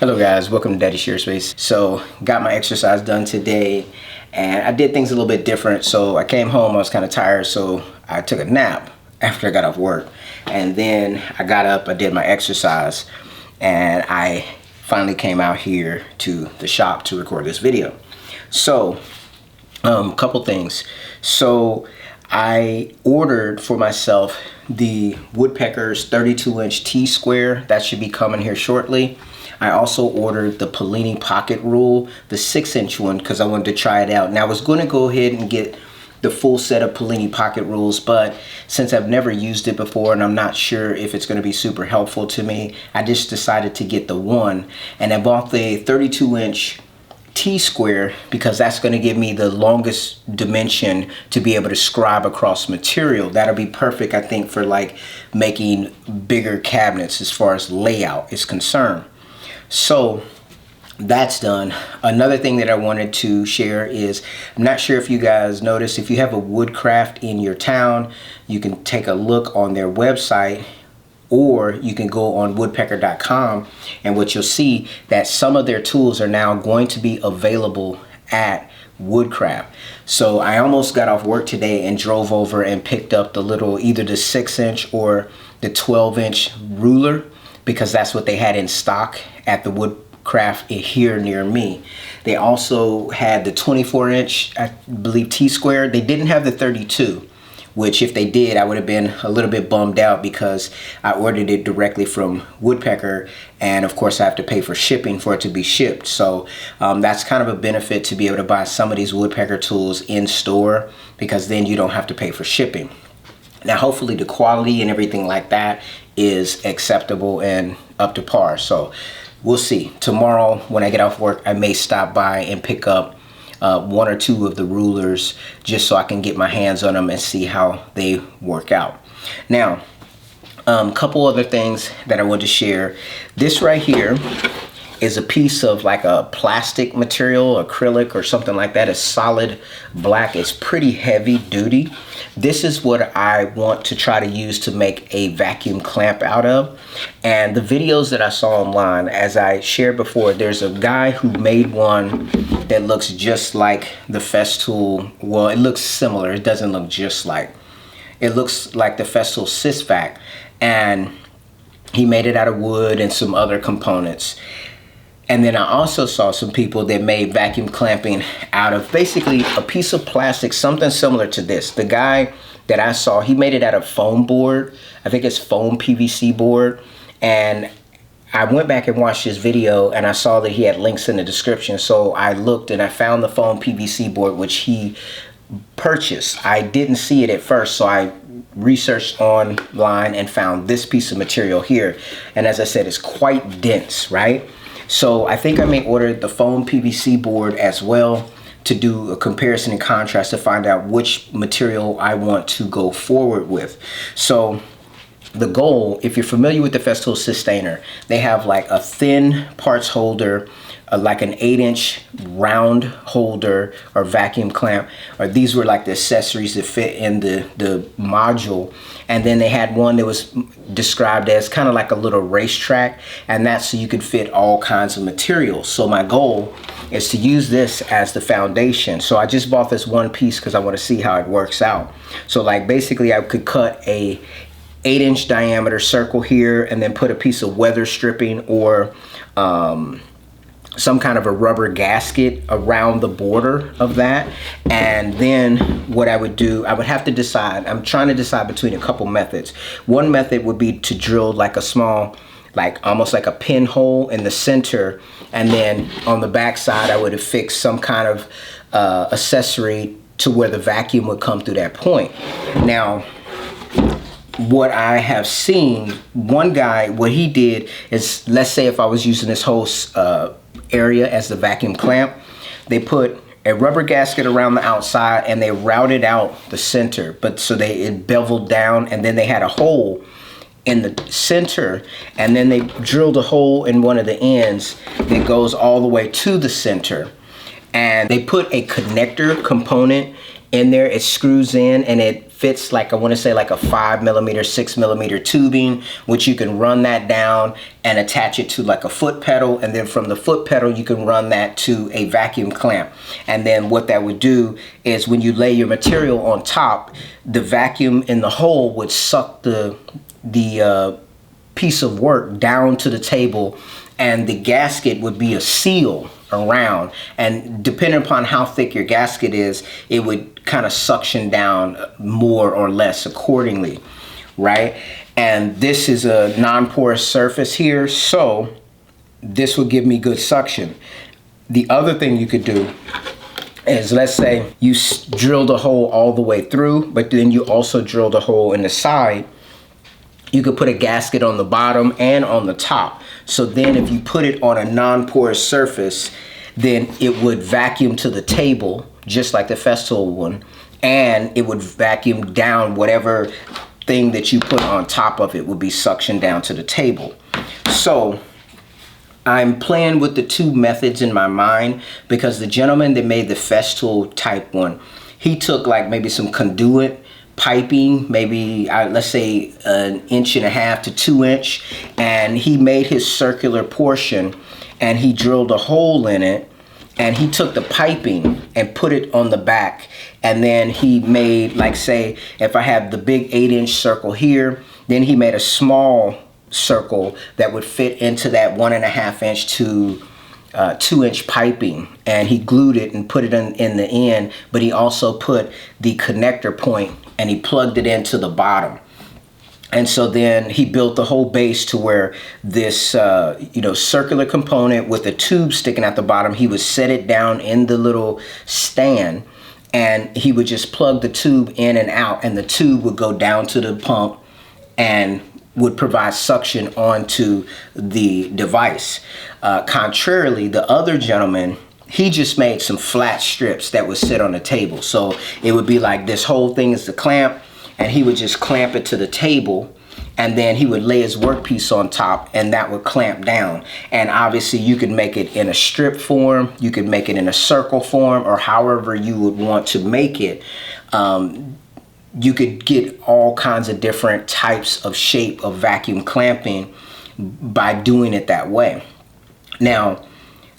Hello guys, welcome to Daddy Share Space. So got my exercise done today and I did things a little bit different. So I came home, I was kind of tired, so I took a nap after I got off work. And then I got up, I did my exercise, and I finally came out here to the shop to record this video. So couple things. So I ordered for myself the Woodpecker's 32-inch T-square. That should be coming here shortly. I also ordered the Polini Pocket Rule, the 6-inch one, because I wanted to try it out. And I was going to go ahead and get the full set of Polini Pocket Rules, but since I've never used it before and I'm not sure if it's going to be super helpful to me, I just decided to get the one. And I bought the 32-inch T-square because that's going to give me the longest dimension to be able to scribe across material. That'll be perfect, I think, for like making bigger cabinets as far as layout is concerned. So that's done. Another thing that I wanted to share is, I'm not sure if you guys noticed, if you have a Woodcraft in your town, you can take a look on their website, or you can go on woodpecker.com, and what you'll see that some of their tools are now going to be available at Woodcraft. So I almost got off work today and drove over and picked up the little, either the 6-inch or the 12-inch ruler, because that's what they had in stock at the Woodcraft here near me. They also had the 24-inch, I believe, T-square. They didn't have the 32, which if they did, I would have been a little bit bummed out because I ordered it directly from Woodpecker, and of course I have to pay for shipping for it to be shipped. So that's kind of a benefit to be able to buy some of these Woodpecker tools in store, because then you don't have to pay for shipping. Now hopefully the quality and everything like that is acceptable and up to par. So we'll see. Tomorrow when I get off work, I may stop by and pick up one or two of the rulers just so I can get my hands on them and see how they work out. Now, couple other things that I want to share. This right here is a piece of like a plastic material, acrylic or something like that. It's solid black. It's pretty heavy duty. This is what I want to try to use to make a vacuum clamp out of. And the videos that I saw online, as I shared before, there's a guy who made one that looks just like the Festool. Well, it looks similar. It doesn't look just like. It looks like the Festool Sysvac. And he made it out of wood and some other components. And then I also saw some people that made vacuum clamping out of basically a piece of plastic, something similar to this. The guy that I saw, he made it out of foam board. I think it's foam PVC board. And I went back and watched his video and I saw that he had links in the description. So I looked and I found the foam PVC board, which he purchased. I didn't see it at first, so I researched online and found this piece of material here. And as I said, it's quite dense, right? So I think I may order the foam PVC board as well to do a comparison and contrast to find out which material I want to go forward with. So the goal, if you're familiar with the Festool Systainer, they have like a thin parts holder, like an 8-inch round holder or vacuum clamp, or these were like the accessories that fit in the module. And then they had one that was described as kind of like a little racetrack, and that's so you could fit all kinds of materials. So my goal is to use this as the foundation. So I just bought this one piece because I want to see how it works out. So like basically I could cut a 8-inch diameter circle here and then put a piece of weather stripping or some kind of a rubber gasket around the border of that. And then what I would do, I would have to decide, I'm trying to decide between a couple methods. One method would be to drill like a small, like almost like a pinhole in the center, and then on the back side I would have fixed some kind of accessory to where the vacuum would come through that point. Now what I have seen, one guy, what he did is, let's say if I was using this whole area as the vacuum clamp, they put a rubber gasket around the outside and they routed out the center, but so it beveled down, and then they had a hole in the center, and then they drilled a hole in one of the ends that goes all the way to the center, and they put a connector component in there. It screws in and it fits like, I want to say like a 5mm, 6mm tubing, which you can run that down and attach it to like a foot pedal. And then from the foot pedal, you can run that to a vacuum clamp. And then what that would do is when you lay your material on top, the vacuum in the hole would suck the piece of work down to the table, and the gasket would be a seal around, and depending upon how thick your gasket is, it would kind of suction down more or less accordingly, right? And this is a non-porous surface here, so this will give me good suction. The other thing you could do is, let's say you drilled a hole all the way through, but then you also drilled a hole in the side. You could put a gasket on the bottom and on the top. So then if you put it on a non-porous surface, then it would vacuum to the table, just like the Festool one, and it would vacuum down whatever thing that you put on top of it would be suctioned down to the table. So I'm playing with the two methods in my mind, because the gentleman that made the Festool type one, he took like maybe some conduit piping, maybe let's say 1.5 to 2 inch, and he made his circular portion and he drilled a hole in it, and he took the piping and put it on the back, and then he made, like, say if I have the big 8-inch circle here, then he made a small circle that would fit into that 1.5 inch to 2-inch piping, and he glued it and put it in the end, but he also put the connector point and he plugged it into the bottom. And so then he built the whole base to where this circular component with a tube sticking at the bottom, he would set it down in the little stand, and he would just plug the tube in and out, and the tube would go down to the pump and would provide suction onto the device. Contrarily, the other gentleman, he just made some flat strips that would sit on the table. So it would be like this whole thing is the clamp, and he would just clamp it to the table, and then he would lay his workpiece on top, and that would clamp down. And obviously you could make it in a strip form, you could make it in a circle form, or however you would want to make it. You could get all kinds of different types of shape of vacuum clamping by doing it that way. Now,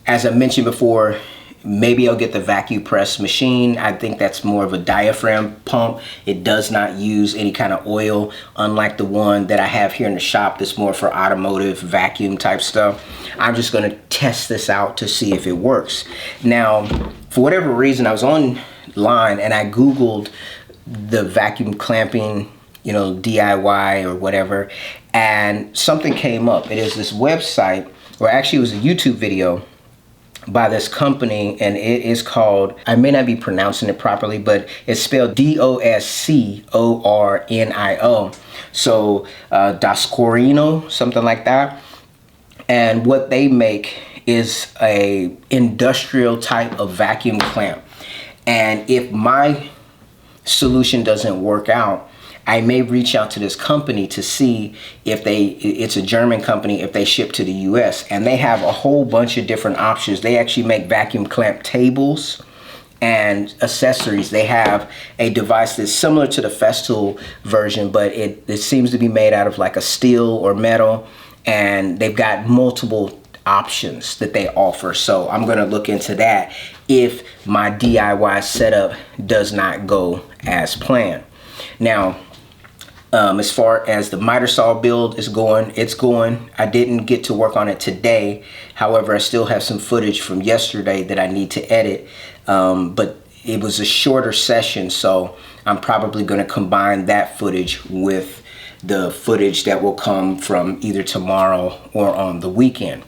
as I mentioned before, maybe I'll get the vacuum press machine. I think that's more of a diaphragm pump. It does not use any kind of oil, unlike the one that I have here in the shop that's more for automotive vacuum type stuff. I'm just going to test this out to see if it works. Now, for whatever reason, I was online and I Googled the vacuum clamping, DIY or whatever, and something came up. It is this website, or actually it was a YouTube video by this company, and it is called, I may not be pronouncing it properly, but it's spelled DOSCORNIO. So Dascorino, something like that. And what they make is a industrial type of vacuum clamp. And if my solution doesn't work out, I may reach out to this company to see if it's a German company, if they ship to the US, and they have a whole bunch of different options. They actually make vacuum clamp tables and accessories. They have a device that's similar to the Festool version, but it seems to be made out of like a steel or metal, and they've got multiple options that they offer. So I'm going to look into that if my DIY setup does not go as planned. Now, as far as the miter saw build is going, it's going. I didn't get to work on it today. However, I still have some footage from yesterday that I need to edit, but it was a shorter session, so I'm probably going to combine that footage with the footage that will come from either tomorrow or on the weekend.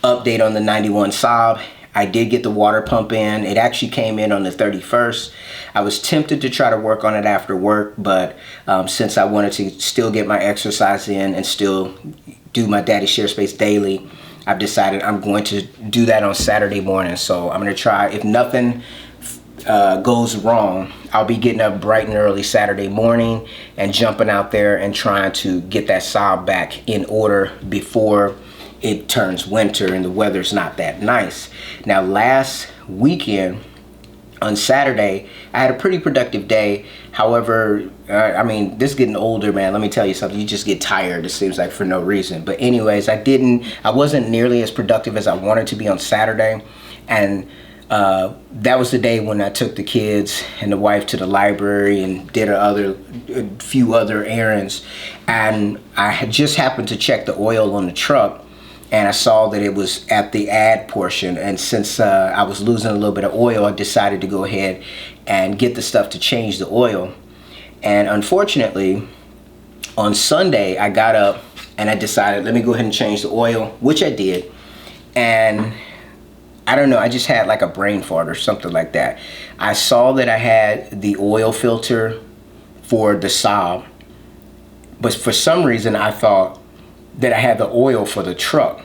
Update on the 91 Saab. I did get the water pump in. It actually came in on the 31st. I was tempted to try to work on it after work, but since I wanted to still get my exercise in and still do my Daddy Share Space daily, I've decided I'm going to do that on Saturday morning. So I'm going to try. If nothing goes wrong, I'll be getting up bright and early Saturday morning and jumping out there and trying to get that Saab back in order before it turns winter and the weather's not that nice. Now, last weekend On Saturday, I had a pretty productive day. However, I mean, this getting older, man, let me tell you something. You just get tired, it seems like, for no reason. But anyways, I wasn't nearly as productive as I wanted to be on Saturday. And that was the day when I took the kids and the wife to the library and did a few other errands. And I had just happened to check the oil on the truck, and I saw that it was at the add portion. And since I was losing a little bit of oil, I decided to go ahead and get the stuff to change the oil. And unfortunately, on Sunday, I got up and I decided, let me go ahead and change the oil, which I did. And I don't know, I just had like a brain fart or something like that. I saw that I had the oil filter for the Saab, but for some reason I thought that I had the oil for the truck.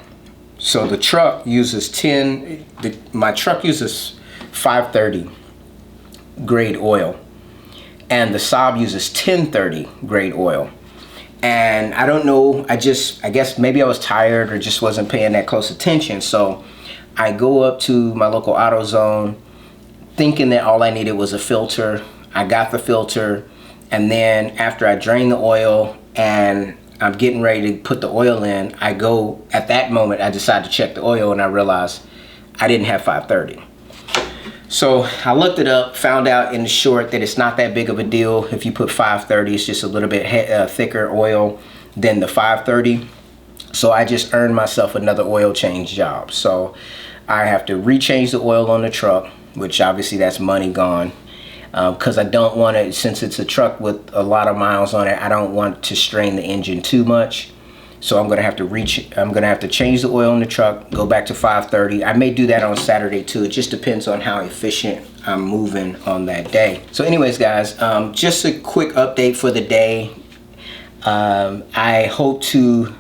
So the truck uses my truck uses 530 grade oil, and the Saab uses 1030 grade oil. And I don't know, I guess maybe I was tired or just wasn't paying that close attention. So I go up to my local AutoZone thinking that all I needed was a filter. I got the filter, and then after I drain the oil and I'm getting ready to put the oil in, at that moment I decided to check the oil, and I realized I didn't have 530. So I looked it up, found out in the short that it's not that big of a deal if you put 530. It's just a little bit thicker oil than the 530. So I just earned myself another oil change job. So I have to rechange the oil on the truck, which obviously that's money gone. Because I don't want to, since it's a truck with a lot of miles on it, I don't want to strain the engine too much. So I'm gonna have to change the oil in the truck, go back to 530. I may do that on Saturday too. It just depends on how efficient I'm moving on that day. So anyways, guys, just a quick update for the day. I hope to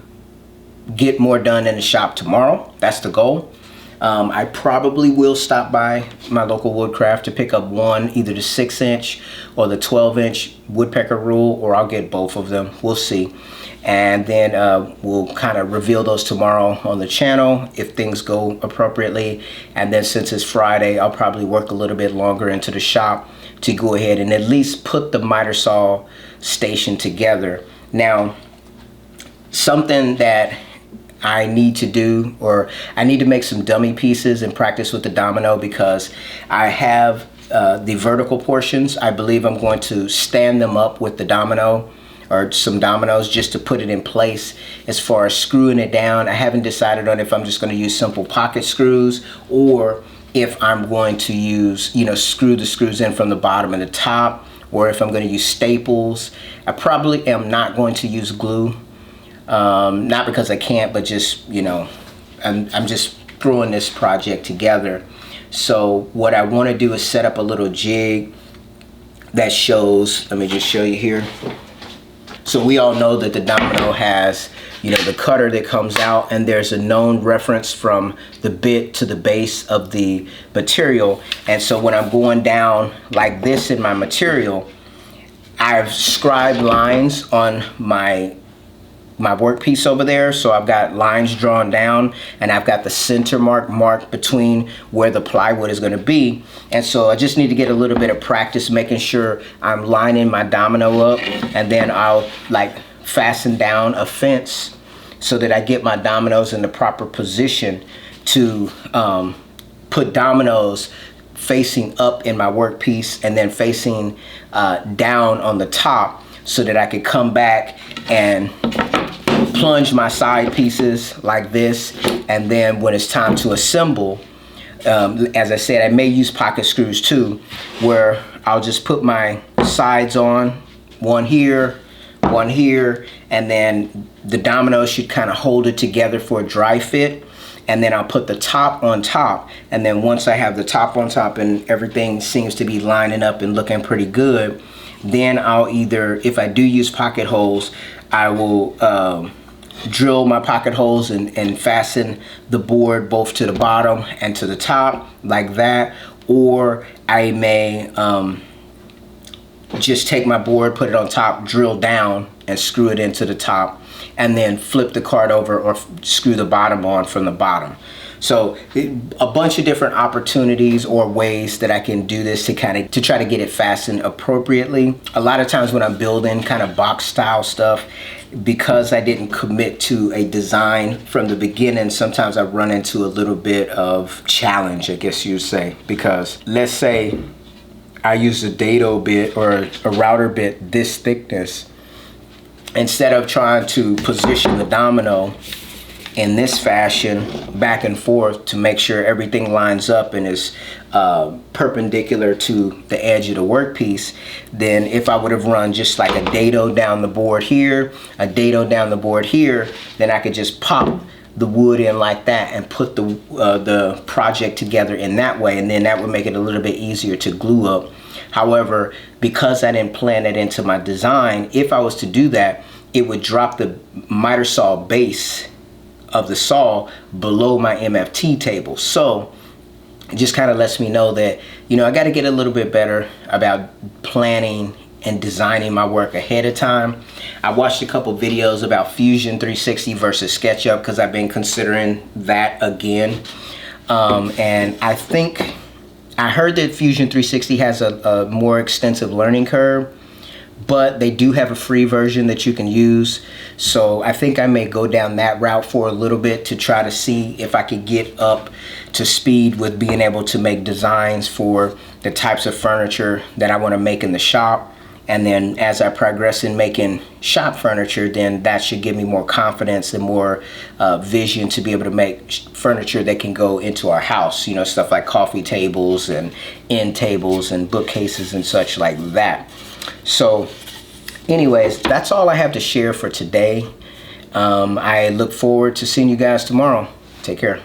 get more done in the shop tomorrow. That's the goal. I probably will stop by my local Woodcraft to pick up either the 6-inch or the 12-inch woodpecker rule, or I'll get both of them. We'll see. And then we'll kind of reveal those tomorrow on the channel if things go appropriately. And then since it's Friday, I'll probably work a little bit longer into the shop to go ahead and at least put the miter saw station together. Now, something that I need to do, or I need to make some dummy pieces and practice with the domino, because I have the vertical portions. I believe I'm going to stand them up with the domino, or some dominoes, just to put it in place. As far as screwing it down, I haven't decided on if I'm just going to use simple pocket screws, or if I'm going to use, screw the screws in from the bottom and the top, or if I'm going to use staples. I probably am not going to use glue. Not because I can't, but just, I'm just throwing this project together. So what I want to do is set up a little jig that shows, let me just show you here. So we all know that the domino has, the cutter that comes out, and there's a known reference from the bit to the base of the material. And so when I'm going down like this in my material, I've scribed lines on my workpiece over there. So I've got lines drawn down, and I've got the center marked between where the plywood is going to be. And so I just need to get a little bit of practice making sure I'm lining my domino up, and then I'll fasten down a fence so that I get my dominoes in the proper position to put dominoes facing up in my workpiece and then facing down on the top, so that I could come back and plunge my side pieces like this. And then when it's time to assemble, as I said, I may use pocket screws too, where I'll just put my sides on, one here, and then the dominoes should kind of hold it together for a dry fit. And then I'll put the top on top, and then once I have the top on top and everything seems to be lining up and looking pretty good, then I'll either, if I do use pocket holes, I will drill my pocket holes and fasten the board both to the bottom and to the top like that. Or I may just take my board, put it on top, drill down and screw it into the top, and then flip the card over or screw the bottom on from the bottom. So a bunch of different opportunities or ways that I can do this to try to get it fastened appropriately. A lot of times when I'm building kind of box style stuff, because I didn't commit to a design from the beginning, sometimes I run into a little bit of challenge, I guess you'd say, because let's say I use a dado bit or a router bit this thickness. Instead of trying to position the domino in this fashion back and forth to make sure everything lines up and is perpendicular to the edge of the workpiece, then if I would have run just like a dado down the board here, a dado down the board here, then I could just pop the wood in like that and put the project together in that way, and then that would make it a little bit easier to glue up. However, because I didn't plan it into my design, if I was to do that, it would drop the miter saw base of the saw below my MFT table. So it just kind of lets me know that, you know, I got to get a little bit better about planning and designing my work ahead of time. I watched a couple videos about Fusion 360 versus SketchUp because I've been considering that again. And I think I heard that Fusion 360 has a more extensive learning curve, but they do have a free version that you can use. So I think I may go down that route for a little bit to try to see if I could get up to speed with being able to make designs for the types of furniture that I want to make in the shop. And then as I progress in making shop furniture, then that should give me more confidence and more vision to be able to make furniture that can go into our house. You know, stuff like coffee tables and end tables and bookcases and such like that. So anyways, that's all I have to share for today. I look forward to seeing you guys tomorrow. Take care.